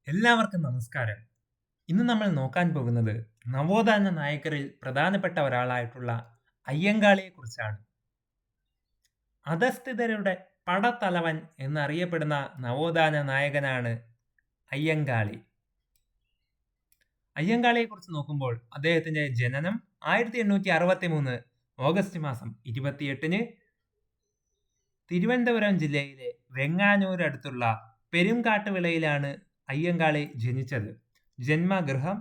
എല്ലാവർക്കും നമസ്കാരം. ഇന്ന് നമ്മൾ നോക്കാൻ പോകുന്നത് നവോത്ഥാന നായകരിൽ പ്രധാനപ്പെട്ട ഒരാളായിട്ടുള്ള അയ്യങ്കാളിയെക്കുറിച്ചാണ്. അധസ്ഥിതരുടെ പടത്തലവൻ എന്നറിയപ്പെടുന്ന നവോത്ഥാന നായകനാണ് അയ്യങ്കാളി. അയ്യങ്കാളിയെക്കുറിച്ച് നോക്കുമ്പോൾ അദ്ദേഹത്തിന്റെ ജനനം 1863 ഓഗസ്റ്റ് മാസം 28-ന് തിരുവനന്തപുരം ജില്ലയിലെ വെങ്ങാനൂരടുത്തുള്ള പെരുംകാട്ടുവിളയിലാണ് അയ്യങ്കാളി ജനിച്ചത്. ജന്മഗൃഹം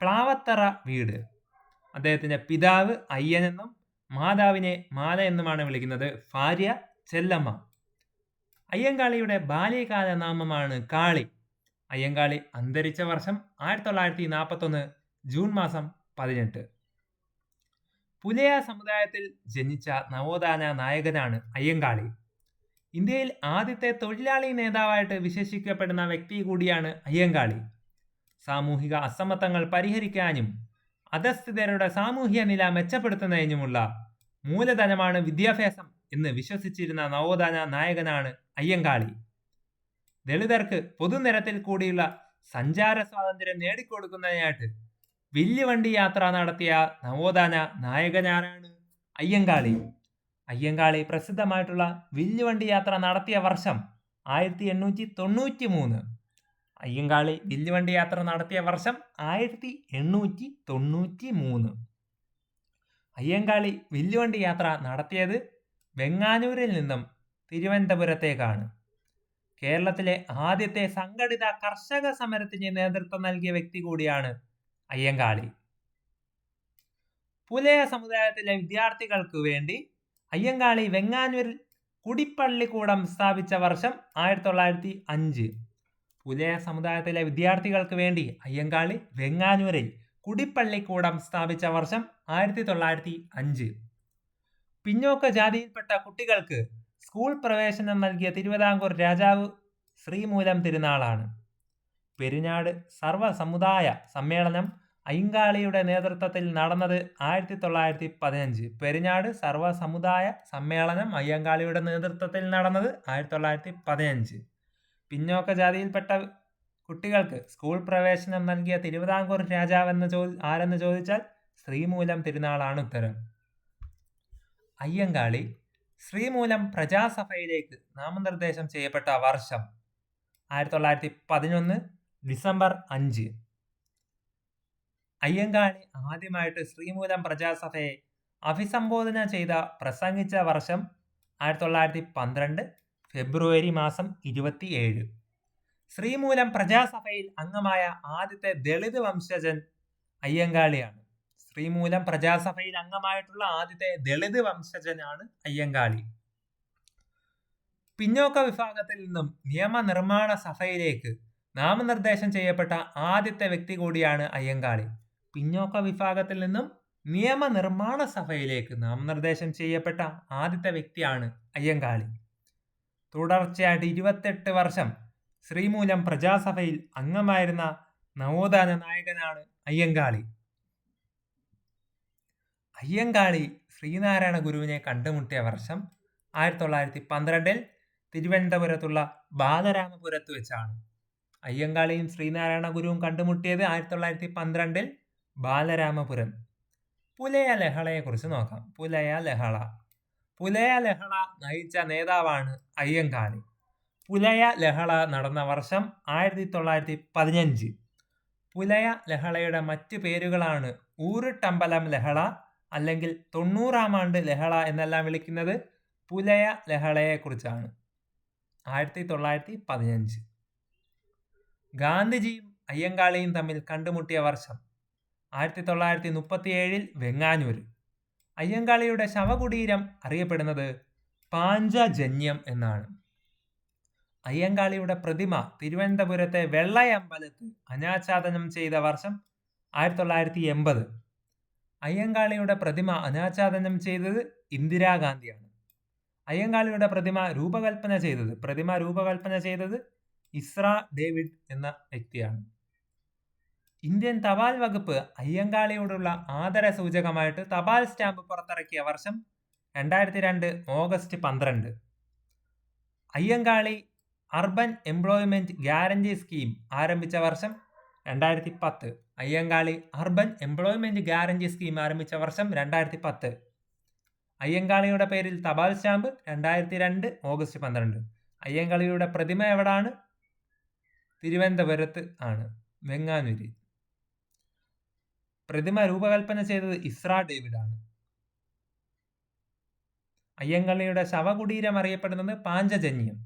പ്ലാവത്തറ വീട്. അദ്ദേഹത്തിന്റെ പിതാവ് അയ്യനെന്നും മാതാവിനെ മാല എന്നുമാണ് വിളിക്കുന്നത്. ഭാര്യ ചെല്ലമ്മ. അയ്യങ്കാളിയുടെ ബാല്യകാല നാമമാണ് കാളി. അയ്യങ്കാളി അന്തരിച്ച വർഷം 1941 ജൂൺ മാസം 18. പുലയ സമുദായത്തിൽ ജനിച്ച നവോത്ഥാന നായകനാണ് അയ്യങ്കാളി. ഇന്ത്യയിൽ ആദ്യത്തെ തൊഴിലാളി നേതാവായിട്ട് വിശേഷിക്കപ്പെടുന്ന വ്യക്തി കൂടിയാണ് അയ്യങ്കാളി. സാമൂഹിക അസമത്വങ്ങൾ പരിഹരിക്കാനും അധസ്ഥിതരുടെ സാമൂഹ്യ നില മെച്ചപ്പെടുത്തുന്നതിനുമുള്ള മൂലധനമാണ് വിദ്യാഭ്യാസം എന്ന് വിശ്വസിച്ചിരുന്ന നവോത്ഥാന നായകനാണ് അയ്യങ്കാളി. ദളിതർക്ക് പൊതുനിരത്തിൽ കൂടിയുള്ള സഞ്ചാര സ്വാതന്ത്ര്യം നേടിക്കൊടുക്കുന്നതിനായിട്ട് വില്ലുവണ്ടി യാത്ര നടത്തിയ നവോത്ഥാന നായകനാണ് അയ്യങ്കാളി. അയ്യങ്കാളി പ്രസിദ്ധമായിട്ടുള്ള വില്ലുവണ്ടി യാത്ര നടത്തിയ വർഷം 1893. അയ്യങ്കാളി വില്ലുവണ്ടി യാത്ര നടത്തിയ വർഷം 1893. അയ്യങ്കാളി വില്ലുവണ്ടി യാത്ര നടത്തിയത് വെങ്ങാനൂരിൽ നിന്നും തിരുവനന്തപുരത്തേക്കാണ്. കേരളത്തിലെ ആദ്യത്തെ സംഘടിത കർഷക സമരത്തിന് നേതൃത്വം നൽകിയ വ്യക്തി കൂടിയാണ് അയ്യങ്കാളി. പുലയ സമുദായത്തിലെ വിദ്യാർത്ഥികൾക്ക് വേണ്ടി അയ്യങ്കാളി വെങ്ങാനൂരിൽ കുടിപ്പള്ളിക്കൂടം സ്ഥാപിച്ച വർഷം 1905. പുലയ സമുദായത്തിലെ വിദ്യാർത്ഥികൾക്ക് വേണ്ടി അയ്യങ്കാളി വെങ്ങാനൂരിൽ കുടിപ്പള്ളിക്കൂടം സ്ഥാപിച്ച വർഷം 1905. പിന്നോക്ക ജാതിയിൽപ്പെട്ട കുട്ടികൾക്ക് സ്കൂൾ പ്രവേശനം നൽകിയ തിരുവിതാംകൂർ രാജാവ് ശ്രീമൂലം തിരുനാളാണ്. പെരിനാട് സർവ്വസമുദായ സമ്മേളനം അയ്യങ്കാളിയുടെ നേതൃത്വത്തിൽ നടന്നത് 1915. പെരിനാട് സർവ്വസമുദായ സമ്മേളനം അയ്യങ്കാളിയുടെ നേതൃത്വത്തിൽ നടന്നത് 1915. പിന്നോക്ക ജാതിയിൽപ്പെട്ട കുട്ടികൾക്ക് സ്കൂൾ പ്രവേശനം നൽകിയ തിരുവിതാംകൂർ രാജാവെന്ന് ആരെന്ന് ചോദിച്ചാൽ ശ്രീമൂലം തിരുനാളാണ് ഉത്തരം. അയ്യങ്കാളി ശ്രീമൂലം പ്രജാസഭയിലേക്ക് നാമനിർദ്ദേശം ചെയ്യപ്പെട്ട വർഷം 1911 ഡിസംബർ 5. അയ്യങ്കാളി ആദ്യമായിട്ട് ശ്രീമൂലം പ്രജാസഭയെ അഭിസംബോധന ചെയ്ത പ്രസംഗിച്ച വർഷം 1912 ഫെബ്രുവരി മാസം 27. ശ്രീമൂലം പ്രജാസഭയിൽ അംഗമായ ആദ്യത്തെ ദളിത് വംശജൻ അയ്യങ്കാളിയാണ്. ശ്രീമൂലം പ്രജാസഭയിൽ അംഗമായിട്ടുള്ള ആദ്യത്തെ ദളിത് വംശജനാണ് അയ്യങ്കാളി. പിന്നോക്ക വിഭാഗത്തിൽ നിന്നും നിയമനിർമ്മാണ സഭയിലേക്ക് നാമനിർദ്ദേശം ചെയ്യപ്പെട്ട ആദ്യത്തെ വ്യക്തി കൂടിയാണ് അയ്യങ്കാളി. പിന്നോക്ക വിഭാഗത്തിൽ നിന്നും നിയമനിർമ്മാണ സഭയിലേക്ക് നാമനിർദ്ദേശം ചെയ്യപ്പെട്ട ആദ്യത്തെ വ്യക്തിയാണ് അയ്യങ്കാളി. തുടർച്ചയായിട്ട് 28 വർഷം ശ്രീമൂലം പ്രജാസഭയിൽ അംഗമായിരുന്ന നവോത്ഥാന നായകനാണ് അയ്യങ്കാളി. അയ്യങ്കാളി ശ്രീനാരായണ ഗുരുവിനെ കണ്ടുമുട്ടിയ വർഷം 1912 തിരുവനന്തപുരത്തുള്ള ബാലരാമപുരത്ത് വെച്ചാണ്. അയ്യങ്കാളിയും ശ്രീനാരായണ ഗുരുവും കണ്ടുമുട്ടിയത് 1912 ബാലരാമപുരം. പുലയ ലഹളയെക്കുറിച്ച് നോക്കാം. പുലയ ലഹള നയിച്ച നേതാവാണ് അയ്യങ്കാളി. പുലയ ലഹള നടന്ന വർഷം 1915. പുലയ ലഹളയുടെ മറ്റ് പേരുകളാണ് ഊരുട്ടമ്പലം ലഹള, അല്ലെങ്കിൽ 90-ാം ആണ്ട് ലഹള എന്നെല്ലാം വിളിക്കുന്നത് പുലയ ലഹളയെക്കുറിച്ചാണ്. 1915. ഗാന്ധിജിയും അയ്യങ്കാളിയും തമ്മിൽ കണ്ടുമുട്ടിയ വർഷം 1937 വെങ്ങാനൂർ. അയ്യങ്കാളിയുടെ ശവകുടീരം അറിയപ്പെടുന്നത് പാഞ്ചജന്യം എന്നാണ്. അയ്യങ്കാളിയുടെ പ്രതിമ തിരുവനന്തപുരത്തെ വെള്ളയമ്പലത്ത് അനാച്ഛാദനം ചെയ്ത വർഷം 1980. അയ്യങ്കാളിയുടെ പ്രതിമ അനാച്ഛാദനം ചെയ്തത് ഇന്ദിരാഗാന്ധിയാണ്. അയ്യങ്കാളിയുടെ പ്രതിമ രൂപകൽപ്പന ചെയ്തത് ഇസ്ര ഡേവിഡ് എന്ന വ്യക്തിയാണ്. ഇന്ത്യൻ തപാൽ വകുപ്പ് അയ്യങ്കാളിയോടുള്ള ആദര സൂചകമായിട്ട് തപാൽ സ്റ്റാമ്പ് പുറത്തിറക്കിയ വർഷം 2002 August 12. Ayyankali urban employment guarantee scheme ആരംഭിച്ച വർഷം 2010. Ayyankali urban employment guarantee scheme ആരംഭിച്ച വർഷം 2010. അയ്യങ്കാളിയുടെ പേരിൽ തപാൽ സ്റ്റാമ്പ് 2002 ഓഗസ്റ്റ് 12. അയ്യങ്കാളിയുടെ പ്രതിമ എവിടാണ്? തിരുവനന്തപുരത്ത് ആണ്, വെങ്ങാനൂര്. പ്രതിമ രൂപകൽപ്പന ചെയ്തത് ഇസ്രാ ഡേവിഡ് ആണ്. അയ്യങ്കാളിയുടെ ശവകുടീരം അറിയപ്പെടുന്നത് പാഞ്ചജന്യം.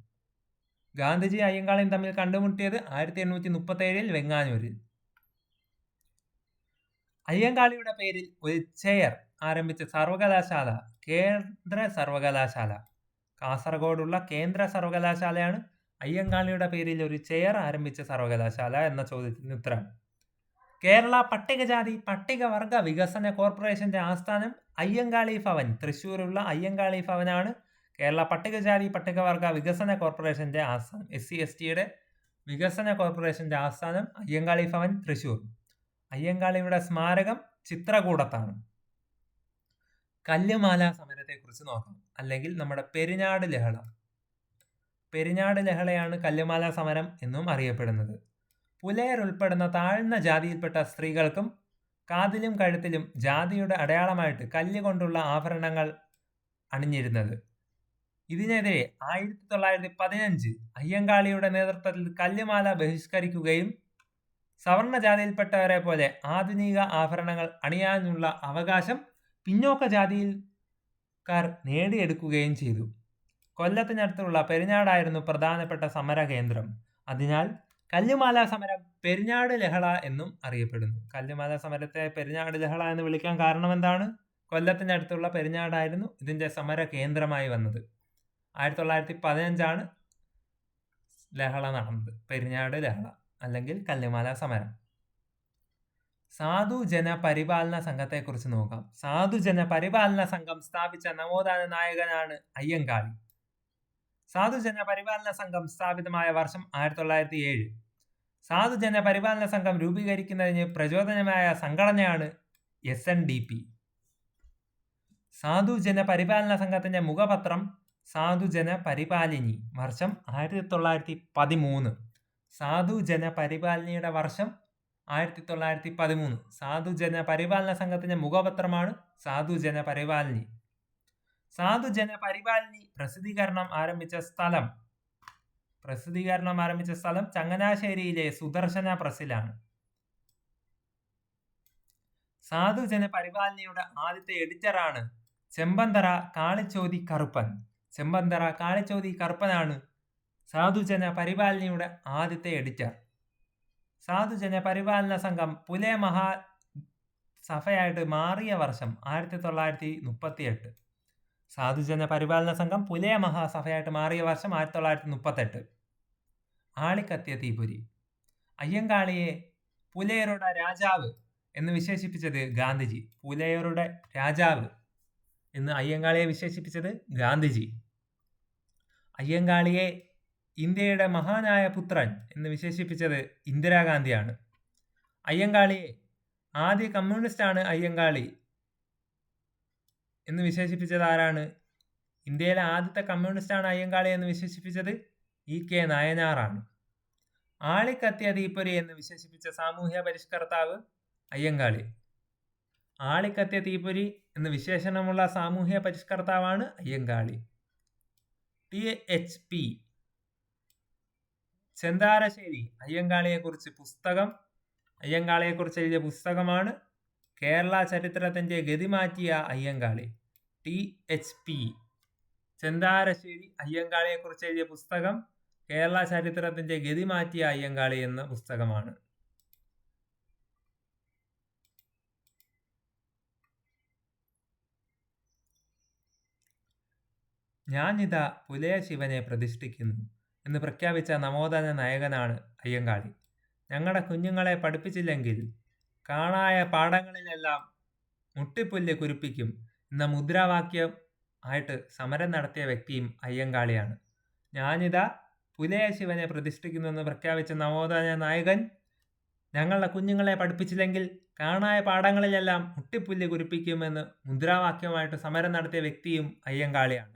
ഗാന്ധിജി അയ്യങ്കാളിയും തമ്മിൽ കണ്ടുമുട്ടിയത് 1837 വെങ്ങാനൂരിൽ. അയ്യങ്കാളിയുടെ പേരിൽ ഒരു ചെയർ ആരംഭിച്ച സർവകലാശാല കേന്ദ്ര സർവകലാശാല. കാസർഗോഡുള്ള കേന്ദ്ര സർവകലാശാലയാണ് അയ്യങ്കാളിയുടെ പേരിൽ ഒരു ചെയർ ആരംഭിച്ച സർവകലാശാല എന്ന ചോദ്യത്തിന് ഉത്തരം. കേരള പട്ടികജാതി പട്ടികവർഗ വികസന കോർപ്പറേഷന്റെ ആസ്ഥാനം അയ്യങ്കാളി ഭവൻ. തൃശ്ശൂരുള്ള അയ്യങ്കാളി ഭവനാണ് കേരള പട്ടികജാതി പട്ടികവർഗ വികസന കോർപ്പറേഷന്റെ ആസ്ഥാനം. SC/STയുടെ വികസന കോർപ്പറേഷന്റെ ആസ്ഥാനം അയ്യങ്കാളി ഭവൻ, തൃശ്ശൂർ. അയ്യങ്കാളിയുടെ സ്മാരകം ചിത്രകൂടത്താണ്. കല്ലുമാല സമരത്തെക്കുറിച്ച് നോക്കാം, അല്ലെങ്കിൽ നമ്മുടെ പെരിനാട് ലഹള. പെരിനാട് ലഹളയാണ് കല്ലുമാല സമരം എന്നും അറിയപ്പെടുന്നത്. പുലയർ ഉൾപ്പെടുന്ന താഴ്ന്ന ജാതിയിൽപ്പെട്ട സ്ത്രീകൾക്കും കാതിലും കഴുത്തിലും ജാതിയുടെ അടയാളമായിട്ട് കല്ലുകൊണ്ടുള്ള ആഭരണങ്ങൾ അണിഞ്ഞിരുന്നത്. ഇതിനെതിരെ 1915 അയ്യങ്കാളിയുടെ നേതൃത്വത്തിൽ കല്ലുമാല ബഹിഷ്കരിക്കുകയും സവർണ ജാതിയിൽപ്പെട്ടവരെ പോലെ ആധുനിക ആഭരണങ്ങൾ അണിയാനുള്ള അവകാശം പിന്നോക്ക ജാതിയിൽക്കാർ നേടിയെടുക്കുകയും ചെയ്തു. കൊല്ലത്തിനടുത്തുള്ള പെരിനാടായിരുന്നു പ്രധാനപ്പെട്ട സമര കേന്ദ്രം. അതിനാൽ കല്ലുമാല സമരം പെരിനാട് ലഹള എന്നും അറിയപ്പെടുന്നു. കല്ലുമാല സമരത്തെ പെരിനാട് ലഹള എന്ന് വിളിക്കാൻ കാരണം എന്താണ്? കൊല്ലത്തിനടുത്തുള്ള പെരിനാടായിരുന്നു ഇതിന്റെ സമര കേന്ദ്രമായി വന്നത്. 1915 ലഹള നടന്നത്, പെരിനാട് ലഹള അല്ലെങ്കിൽ കല്ലുമാല സമരം. സാധുജന പരിപാലന സംഘത്തെക്കുറിച്ച് നോക്കാം. സാധുജന പരിപാലന സംഘം സ്ഥാപിച്ച നവോത്ഥാന നായകനാണ് അയ്യങ്കാളി. സാധുജന പരിപാലന സംഘം സ്ഥാപിതമായ വർഷം 1907. സാധുജന പരിപാലന സംഘം രൂപീകരിക്കുന്നതിന് പ്രചോദനമായ സംഘടനയാണ് SNDP. സാധുജന പരിപാലന സംഘത്തിന്റെ മുഖപത്രം സാധുജന പരിപാലിനി. വർഷം 1913. സാധുജന പരിപാലനിയുടെ വർഷം 1913. സാധുജന പരിപാലന സംഘത്തിന്റെ മുഖപത്രമാണ് സാധുജന പരിപാലിനി. സാധുജന പരിപാലിനി പ്രസിദ്ധീകരണം ആരംഭിച്ച സ്ഥലം ചങ്ങനാശ്ശേരിയിലെ സുദർശന പ്രസ്സിലാണ്. സാധുജന പരിപാലനിയുടെ ആദ്യത്തെ എഡിറ്ററാണ് ചെമ്പന്തറ കാളിച്ചോതി കറുപ്പൻ. ചെമ്പന്തറ കാളിച്ചോതി കറുപ്പനാണ് സാധുജന പരിപാലനിയുടെ ആദ്യത്തെ എഡിറ്റർ. സാധുജന പരിപാലന സംഘം പുലയ മഹാസഭയായിട്ട് മാറിയ വർഷം 1938. സാധുജന പരിപാലന സംഘം പുലയ മഹാസഭയായിട്ട് മാറിയ വർഷം 1938. ആളിക്കത്തിയ തീപ്പൊരി. അയ്യങ്കാളിയെ പുലയരുടെ രാജാവ് എന്ന് വിശേഷിപ്പിച്ചത് ഗാന്ധിജി. പുലയരുടെ രാജാവ് എന്ന് അയ്യങ്കാളിയെ വിശേഷിപ്പിച്ചത് ഗാന്ധിജി. അയ്യങ്കാളിയെ ഇന്ത്യയുടെ മഹാനായ പുത്രൻ എന്ന് വിശേഷിപ്പിച്ചത് ഇന്ദിരാഗാന്ധിയാണ്. അയ്യങ്കാളിയെ ആദ്യ കമ്മ്യൂണിസ്റ്റാണ് അയ്യങ്കാളി എന്ന് വിശേഷിപ്പിച്ചത് ആരാണ്? ഇന്ത്യയിലെ ആദ്യത്തെ കമ്മ്യൂണിസ്റ്റാണ് അയ്യങ്കാളി എന്ന് വിശേഷിപ്പിച്ചത് EK നായനാറാണ്. ആളിക്കത്തിയ തീപ്പൊരി എന്ന് വിശേഷിപ്പിച്ച സാമൂഹ്യ പരിഷ്കർത്താവ് അയ്യങ്കാളി. ആളിക്കത്തിയ തീപ്പൊരി എന്ന് വിശേഷണമുള്ള സാമൂഹ്യ പരിഷ്കർത്താവാണ് അയ്യങ്കാളി. THP ചെന്താരശ്ശേരി അയ്യങ്കാളിയെക്കുറിച്ച് എഴുതിയ പുസ്തകമാണ് കേരള ചരിത്രത്തിന്റെ ഗതി മാറ്റിയ അയ്യങ്കാളി. THP ചെന്താരശ്ശേരി അയ്യങ്കാളിയെക്കുറിച്ച് എഴുതിയ പുസ്തകം കേരള ചരിത്രത്തിന്റെ ഗതി മാറ്റിയ അയ്യങ്കാളി എന്ന പുസ്തകമാണ്. ഞാനിതാ പുലയ ശിവനെ പ്രതിഷ്ഠിക്കുന്നു എന്ന് പ്രഖ്യാപിച്ച നവോത്ഥാന നായകനാണ് അയ്യങ്കാളി. ഞങ്ങളുടെ കുഞ്ഞുങ്ങളെ പഠിപ്പിച്ചില്ലെങ്കിൽ കാണായ പാഠങ്ങളിലെല്ലാം മുട്ടിപ്പുല്ല് കുരിപ്പിക്കും എന്ന മുദ്രാവാക്യം ആയിട്ട് സമരം നടത്തിയ വ്യക്തിയും അയ്യങ്കാളിയാണ്. ഞാനിതാ പുലയ ശിവനെ പ്രതിഷ്ഠിക്കുന്നു എന്ന് പ്രഖ്യാപിച്ച നവോത്ഥാന നായകൻ ഞങ്ങളുടെ കുഞ്ഞുങ്ങളെ പഠിപ്പിച്ചില്ലെങ്കിൽ കാണായ പാഠങ്ങളിലെല്ലാം മുട്ടിപ്പുല്ല് കുരിപ്പിക്കുമെന്ന് മുദ്രാവാക്യമായിട്ട് സമരം നടത്തിയ വ്യക്തിയും അയ്യങ്കാളിയാണ്.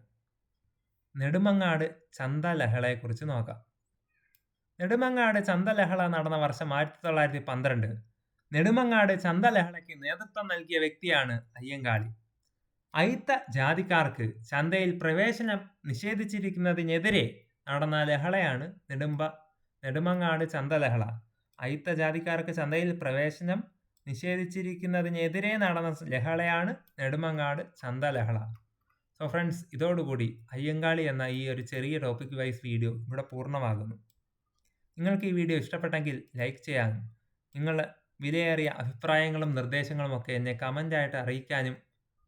നെടുമങ്ങാട് ചന്ത ലഹളയെക്കുറിച്ച് നോക്കാം. നെടുമങ്ങാട് ചന്തലഹള നടന്ന വർഷം 1912. നെടുമങ്ങാട് ചന്തലഹളയ്ക്ക് നേതൃത്വം നൽകിയ വ്യക്തിയാണ് അയ്യങ്കാളി. അയിത്ത ജാതിക്കാർക്ക് ചന്തയിൽ പ്രവേശനം നിഷേധിച്ചിരിക്കുന്നതിനെതിരെ നടന്ന ലഹളയാണ് നെടുമങ്ങാട് ചന്തലഹള. അയിത്ത ജാതിക്കാർക്ക് ചന്തയിൽ പ്രവേശനം നിഷേധിച്ചിരിക്കുന്നതിനെതിരെ നടന്ന ലഹളയാണ് നെടുമങ്ങാട് ചന്തലഹള. സോ ഫ്രണ്ട്സ്, ഇതോടുകൂടി അയ്യങ്കാളി എന്ന ഈ ഒരു ചെറിയ ടോപ്പിക് വൈസ് വീഡിയോ ഇവിടെ പൂർണ്ണമാകുന്നു. നിങ്ങൾക്ക് ഈ വീഡിയോ ഇഷ്ടപ്പെട്ടെങ്കിൽ ലൈക്ക് ചെയ്യാനും നിങ്ങളുടെ വിലയേറിയ അഭിപ്രായങ്ങളും നിർദ്ദേശങ്ങളും ഒക്കെ എന്നെ കമൻ്റായിട്ട് അറിയിക്കാനും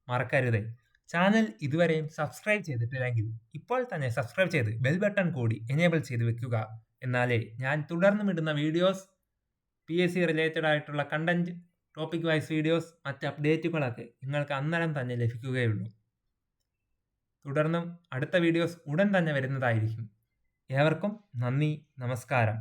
മറക്കരുത്. ചാനൽ ഇതുവരെയും സബ്സ്ക്രൈബ് ചെയ്തിട്ടില്ലെങ്കിൽ ഇപ്പോൾ തന്നെ സബ്സ്ക്രൈബ് ചെയ്ത് ബെൽ ബട്ടൺ കൂടി എനേബിൾ ചെയ്ത് വെക്കുക. എന്നാലേ ഞാൻ തുടർന്നും ഇടുന്ന വീഡിയോസ്, PSC റിലേറ്റഡ് ആയിട്ടുള്ള കണ്ടന്റ്, ടോപ്പിക് വൈസ് വീഡിയോസ്, മറ്റ് അപ്ഡേറ്റുകളൊക്കെ നിങ്ങൾക്ക് അന്നേരം തന്നെ ലഭിക്കുകയുള്ളൂ. തുടർന്നും അടുത്ത വീഡിയോസ് ഉടൻ തന്നെ വരുന്നതായിരിക്കും. ഏവർക്കും നന്ദി, നമസ്കാരം.